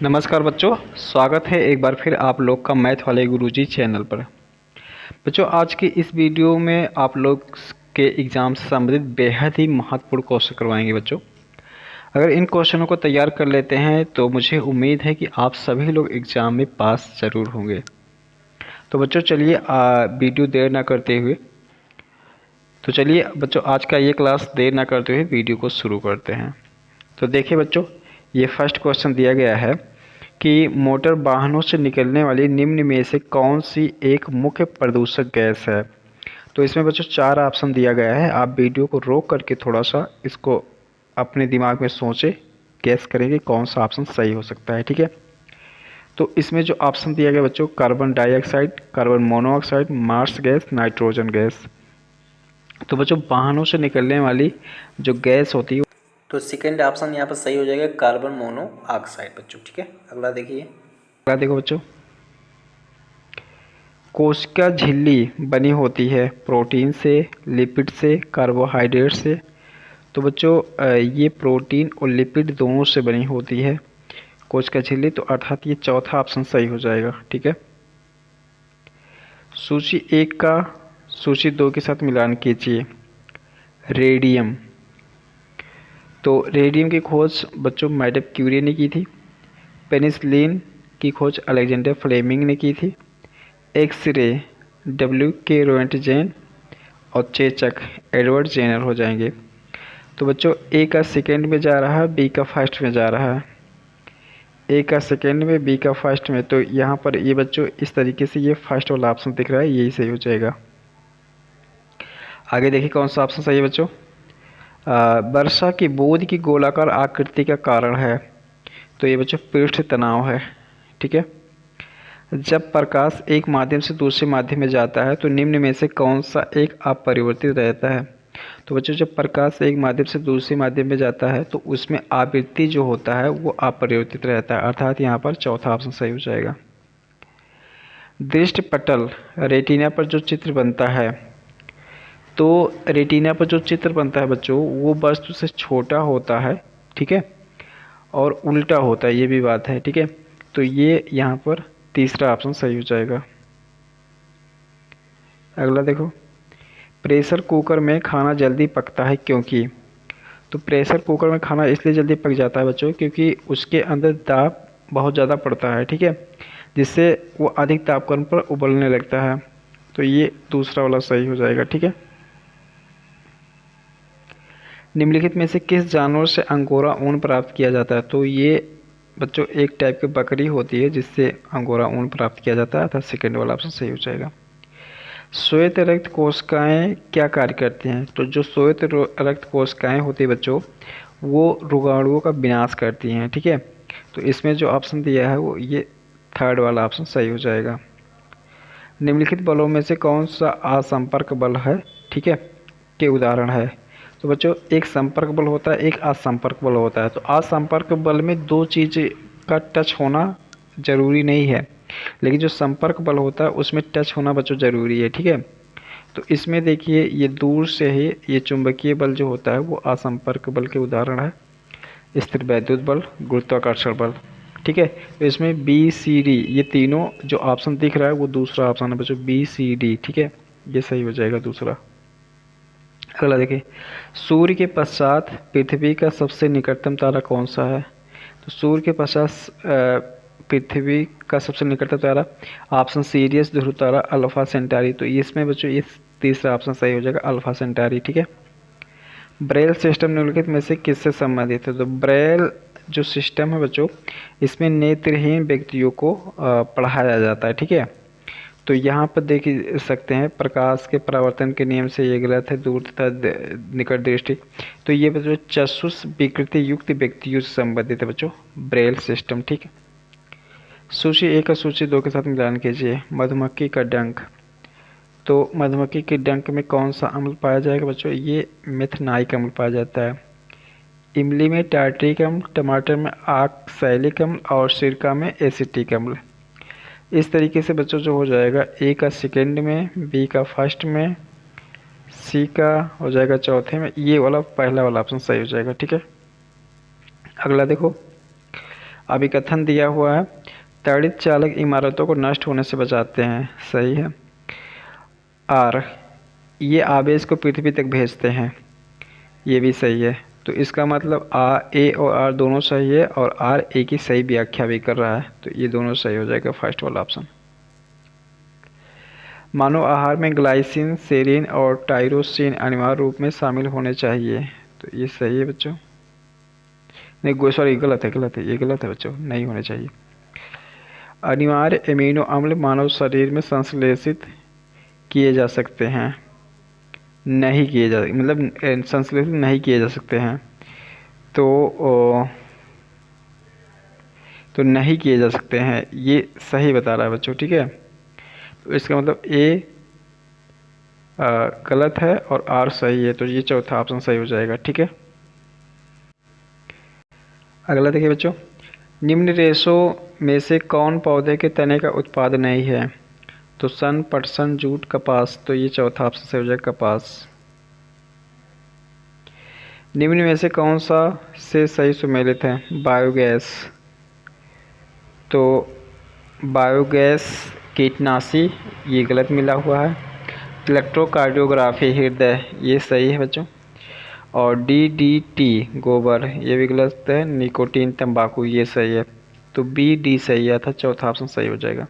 नमस्कार बच्चों, स्वागत है एक बार फिर आप लोग का मैथ वाले गुरुजी चैनल पर। बच्चों, आज की इस वीडियो में आप लोग के एग्ज़ाम से संबंधित बेहद ही महत्वपूर्ण क्वेश्चन करवाएंगे। बच्चों, अगर इन क्वेश्चनों को तैयार कर लेते हैं तो मुझे उम्मीद है कि आप सभी लोग एग्ज़ाम में पास ज़रूर होंगे। तो बच्चों चलिए वीडियो देर ना करते हुए आज का ये क्लास देर ना करते हुए वीडियो को शुरू करते हैं। तो देखिए बच्चों, ये फर्स्ट क्वेश्चन दिया गया है कि मोटर वाहनों से निकलने वाली निम्न में से कौन सी एक मुख्य प्रदूषक गैस है। तो इसमें बच्चों 4 ऑप्शन दिया गया है। आप वीडियो को रोक करके थोड़ा सा इसको अपने दिमाग में सोचें, गैस करेंगे कौन सा ऑप्शन सही हो सकता है। ठीक है, तो इसमें जो ऑप्शन दिया गया बच्चों, carbon dioxide, carbon monoxide, marsh gas, nitrogen gas. तो बच्चों, वाहनों से निकलने वाली जो गैस होती है तो सेकेंड ऑप्शन यहाँ पर सही हो जाएगा, कार्बन मोनोऑक्साइड बच्चों। ठीक है, अगला देखिए। अगला देखो बच्चों, कोशिका झिल्ली बनी होती है प्रोटीन से, लिपिड से, कार्बोहाइड्रेट से। तो बच्चों ये प्रोटीन और लिपिड दोनों से बनी होती है कोशिका झिल्ली, तो अर्थात ये चौथा ऑप्शन सही हो जाएगा। ठीक है, सूची 1 का सूची 2 के साथ मिलान कीजिए। रेडियम, तो रेडियम की खोज बच्चों मैडम क्यूरी ने की थी। पेनिसिलिन की खोज अलेक्जेंडर फ्लेमिंग ने की थी। X ray W.K. रोएंटजेन और चेचक एडवर्ड जेनर हो जाएंगे। तो बच्चों ए का सेकेंड में जा रहा है, बी का फर्स्ट में जा रहा है। ए का सेकेंड में, बी का फर्स्ट में, तो यहाँ पर ये बच्चों इस तरीके से ये फर्स्ट वाला ऑप्शन दिख रहा है, यही सही हो जाएगा। आगे देखिए कौन सा ऑप्शन सही है बच्चों। वर्षा की बूंद की गोलाकार आकृति का कारण है। तो ये बच्चों पृष्ठ तनाव है। ठीक है, जब प्रकाश एक माध्यम से दूसरे माध्यम में जाता है तो निम्न में से कौन सा एक अपरिवर्तित रहता है। तो बच्चों जब प्रकाश एक माध्यम से दूसरे माध्यम में जाता है तो उसमें आवृत्ति जो होता है वो अपरिवर्तित रहता है, अर्थात यहाँ पर चौथा ऑप्शन सही हो जाएगा। दृष्टिपटल रेटिना पर जो चित्र बनता है, तो रेटिना पर जो चित्र बनता है बच्चों वो वस्तु से छोटा होता है। ठीक है, और उल्टा होता है, ये भी बात है। ठीक है, तो ये यहाँ पर तीसरा ऑप्शन सही हो जाएगा। अगला देखो, प्रेशर कुकर में खाना जल्दी पकता है क्योंकि। तो प्रेशर कुकर में खाना इसलिए जल्दी पक जाता है बच्चों क्योंकि उसके अंदर दाब बहुत ज़्यादा पड़ता है। ठीक है, जिससे वो अधिक तापमान पर उबलने लगता है। तो ये दूसरा वाला सही हो जाएगा। ठीक है, निम्नलिखित में से किस जानवर से अंगोरा ऊन प्राप्त किया जाता है। तो ये बच्चों एक टाइप की बकरी होती है जिससे अंगोरा ऊन प्राप्त किया जाता है, अर्थात सेकेंड वाला ऑप्शन सही हो जाएगा। श्वेत रक्त कोशिकाएं क्या कार्य करती हैं। तो जो श्वेत रक्त कोशिकाएं होती है बच्चों वो रोगाणुओं का विनाश करती हैं। ठीक है, तो इसमें जो ऑप्शन दिया है वो ये थर्ड वाला ऑप्शन सही हो जाएगा। निम्नलिखित बलों में से कौन सा असंपर्क बल है, ठीक है, के उदाहरण है। तो बच्चों एक संपर्क बल होता है, एक असंपर्क बल होता है। तो असंपर्क बल में दो चीज़ का टच होना जरूरी नहीं है, लेकिन जो संपर्क बल होता है उसमें टच होना बच्चों ज़रूरी है। ठीक है, तो इसमें देखिए ये दूर से ही ये चुंबकीय बल जो होता है वो असंपर्क बल के उदाहरण है। स्थिर वैद्युत बल, गुरुत्वाकर्षण बल। ठीक है, तो इसमें BCD ये तीनों जो ऑप्शन दिख रहा है वो दूसरा ऑप्शन है बच्चों, BCD। ठीक है, ये सही हो जाएगा दूसरा। अगला देखिए, सूर्य के पश्चात पृथ्वी का सबसे निकटतम तारा कौन सा है। तो सूर्य के पश्चात पृथ्वी का सबसे निकटतम तारा ऑप्शन सीरियस, ध्रुव तारा, अल्फा सेंटारी। तो इसमें बच्चों ये तीसरा ऑप्शन सही हो जाएगा, अल्फा सेंटारी। ठीक है, ब्रेल सिस्टम निम्नलिखित में से किससे संबंधित है। तो ब्रेल जो सिस्टम है बच्चों इसमें नेत्रहीन व्यक्तियों को पढ़ाया जाता है। ठीक है, तो यहाँ पर देख सकते हैं प्रकाश के परावर्तन के नियम से ये गलत है, दूर तथा निकट दृष्टि। तो ये बच्चों चक्षुष विकृति युक्त व्यक्तियों से संबंधित है बच्चों ब्रेल सिस्टम। ठीक है, सूची 1 और सूची 2 के साथ मिलान कीजिए। मधुमक्खी का डंक, तो मधुमक्खी के डंक में कौन सा अम्ल पाया जाएगा बच्चों, ये मेथनाइक अम्ल पाया जाता है। इमली में टार्ट्रिक अम्ल, टमाटर में ऑक्सैलिक अम्ल और सिरका में एसिटिक अम्ल। इस तरीके से बच्चों जो हो जाएगा ए का सेकेंड में, बी का फर्स्ट में, सी का हो जाएगा चौथे में, ये वाला पहला वाला ऑप्शन सही हो जाएगा। ठीक है, अगला देखो, अभी कथन दिया हुआ है, त्वरित चालक इमारतों को नष्ट होने से बचाते हैं, सही है। आर, ये आवेश को पृथ्वी तक भेजते हैं, ये भी सही है। तो इसका मतलब ए और आर दोनों सही है, और आर ए की सही व्याख्या भी कर रहा है, तो ये दोनों सही हो जाएगा, फर्स्ट वाला ऑप्शन। मानव आहार में ग्लाइसिन, सेरीन और टायरोसिन अनिवार्य रूप में शामिल होने चाहिए, तो ये सही है बच्चों। नहीं सॉरी, गलत है, ये गलत है बच्चों, नहीं होने चाहिए। अनिवार्य एमिनो अम्ल मानव शरीर में संश्लेषित किए जा सकते हैं, नहीं किए जा, मतलब संश्लेषित नहीं किए जा सकते हैं, तो नहीं किए जा सकते हैं, ये सही बता रहा है बच्चों, ठीक है। तो इसका मतलब ए गलत है और आर सही है, तो ये चौथा ऑप्शन सही हो जाएगा, ठीक है। अगला देखिए बच्चों, निम्न रेशों में से कौन पौधे के तने का उत्पाद नहीं है? तो सन, पटसन, जूट, कपास, तो ये चौथा ऑप्शन सही हो जाएगा, कपास। निम्न में से कौन सा से सही सुमेलित है? बायोगैस, तो बायोगैस कीटनाशी, ये गलत मिला हुआ है। इलेक्ट्रोकार्डियोग्राफी हृदय, ये सही है बच्चों। और DDT गोबर, ये भी गलत है। निकोटीन तंबाकू, ये सही है। तो BD सही है था, चौथा ऑप्शन सही हो जाएगा।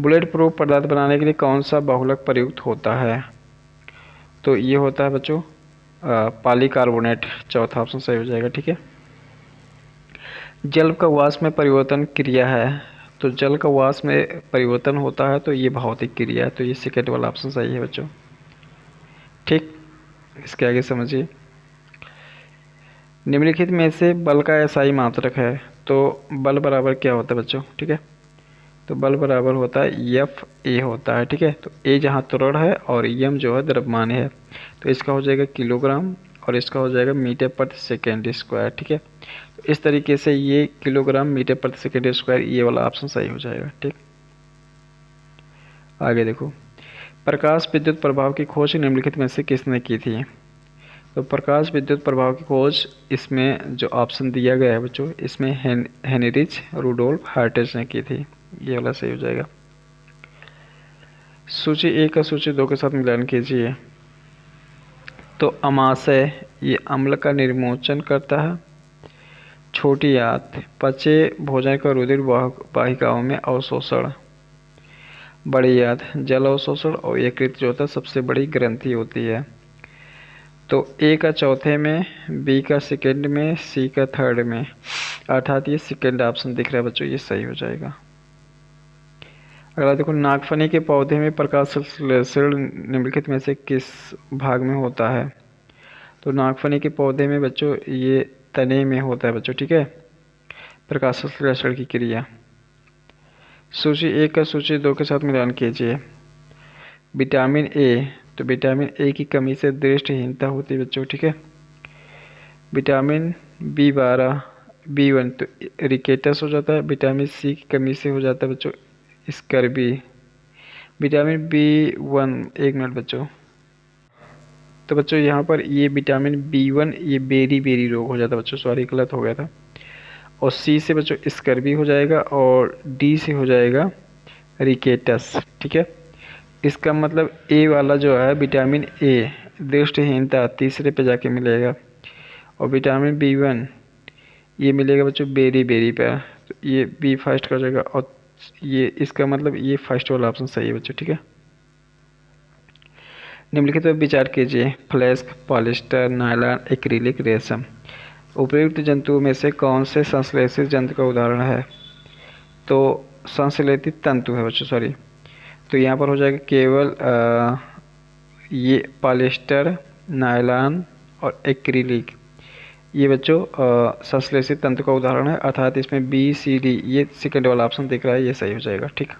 बुलेट प्रूफ पदार्थ बनाने के लिए कौन सा बहुलक प्रयुक्त होता है? तो ये होता है बच्चों पॉलीकार्बोनेट, चौथा ऑप्शन सही हो जाएगा, ठीक है। जल का वाष्प में परिवर्तन क्रिया है, तो जल का वाष्प में परिवर्तन होता है, तो ये भौतिक क्रिया है, तो ये सेकेंड वाला ऑप्शन सही है बच्चों, ठीक। इसके आगे समझिए, निम्नलिखित में से बल का SI मात्रक है, तो बल बराबर क्या होता है बच्चों, ठीक है। तो बल बराबर होता है FA होता है, ठीक है। तो A जहाँ त्वरण है और M जो है द्रव्यमान है, तो इसका हो जाएगा किलोग्राम और इसका हो जाएगा मीटर प्रति सेकेंड स्क्वायर, ठीक है। तो इस तरीके से ये किलोग्राम मीटर प्रति सेकेंड स्क्वायर, ये वाला ऑप्शन सही हो जाएगा, ठीक। आगे देखो, प्रकाश विद्युत प्रभाव की खोज निम्नलिखित में से किसने की थी? तो प्रकाश विद्युत प्रभाव की खोज इसमें जो ऑप्शन दिया गया है बच्चों, इसमें हेनरिच रुडोल्फ हर्ट्ज ने की थी, ये वाला सही हो जाएगा। सूची 1 का सूची 2 के साथ मिलान कीजिए। तो अमाशय, ये अम्ल का निर्मोचन करता है। छोटी आंत, पचे भोजन का रुधिर वाहिकाओं में अवशोषण। बड़ी आंत, जल अवशोषण और यकृत जो होता है सबसे बड़ी ग्रंथि होती है। तो A का चौथे में, B का सेकेंड में, C का थर्ड में, अर्थात ये सेकेंड ऑप्शन दिख रहा है बच्चों, ये सही हो जाएगा। अगला देखो, नागफनी के पौधे में प्रकाश संश्लेषण निम्नलिखित में से किस भाग में होता है? तो नागफनी के पौधे में बच्चों ये तने में होता है बच्चों, ठीक है, प्रकाश संश्लेषण की क्रिया। सूची 1 का सूची 2 के साथ मिलान कीजिए। विटामिन A, तो विटामिन A की कमी से दृष्टिहीनता होती है बच्चों, ठीक है। विटामिन B12, B1 तो रिकेटस हो जाता है। विटामिन C की कमी से हो जाता है बच्चों स्कर्वी। विटामिन B1, एक मिनट बच्चों, तो बच्चों यहाँ पर ये विटामिन B1 ये बेरी रोग हो जाता है बच्चों, सॉरी गलत हो गया था। और C से बच्चों स्कर्वी हो जाएगा और D से हो जाएगा रिकेटस, ठीक है। इसका मतलब A वाला जो है विटामिन A दृष्टिहीनता तीसरे पे जाके मिलेगा, और विटामिन B1 ये मिलेगा बच्चों बेरी पे, तो ये B फर्स्ट का जाएगा, और ये इसका मतलब ये फर्स्ट वाला ऑप्शन सही है बच्चों, ठीक है। निम्नलिखित पर विचार कीजिए। फ्लेस्क, पॉलिस्टर, नायलॉन, एक्रिलिक, रेशम। उपयुक्त जंतुओं में से कौन से संश्लेषित जंतु का उदाहरण है? तो संश्लेषित तंतु है बच्चों, सॉरी, तो यहाँ पर हो जाएगा केवल ये पॉलिस्टर, नायलॉन और एक्रिलिक, ये बच्चों संश्लेषित तंतु का उदाहरण है, अर्थात इसमें BCD ये सेकेंड वाला ऑप्शन दिख रहा है, ये सही हो जाएगा, ठीक।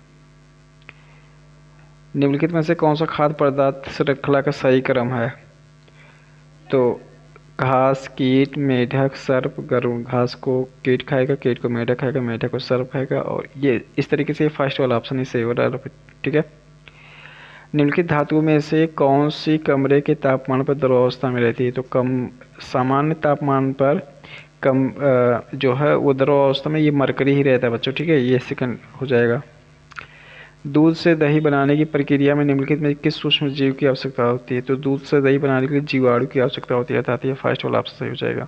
निम्नलिखित में से कौन सा खाद्य पदार्थ श्रृंखला का सही क्रम है? तो घास, कीट, मेढक, सर्प, गरुड़। घास को कीट खाएगा, कीट को मेढक खाएगा, मेढक को सर्प खाएगा, और ये इस तरीके से फर्स्ट वाला ऑप्शन ही सही हो रहा है, ठीक है। निम्नलिखित धातुओं में से कौन सी कमरे के तापमान पर द्रवावस्था में रहती है? तो कम सामान्य तापमान पर कम जो है वो द्रव अवस्था में ये मरकरी ही रहता है बच्चों, ठीक है, ये सेकंड हो जाएगा। दूध से दही बनाने की प्रक्रिया में निम्नलिखित में किस सूक्ष्म जीव की आवश्यकता होती है? तो दूध से दही बनाने के लिए जीवाणु की आवश्यकता होती है, अर्थात ये फर्स्ट वाला ऑप्शन सही हो जाएगा।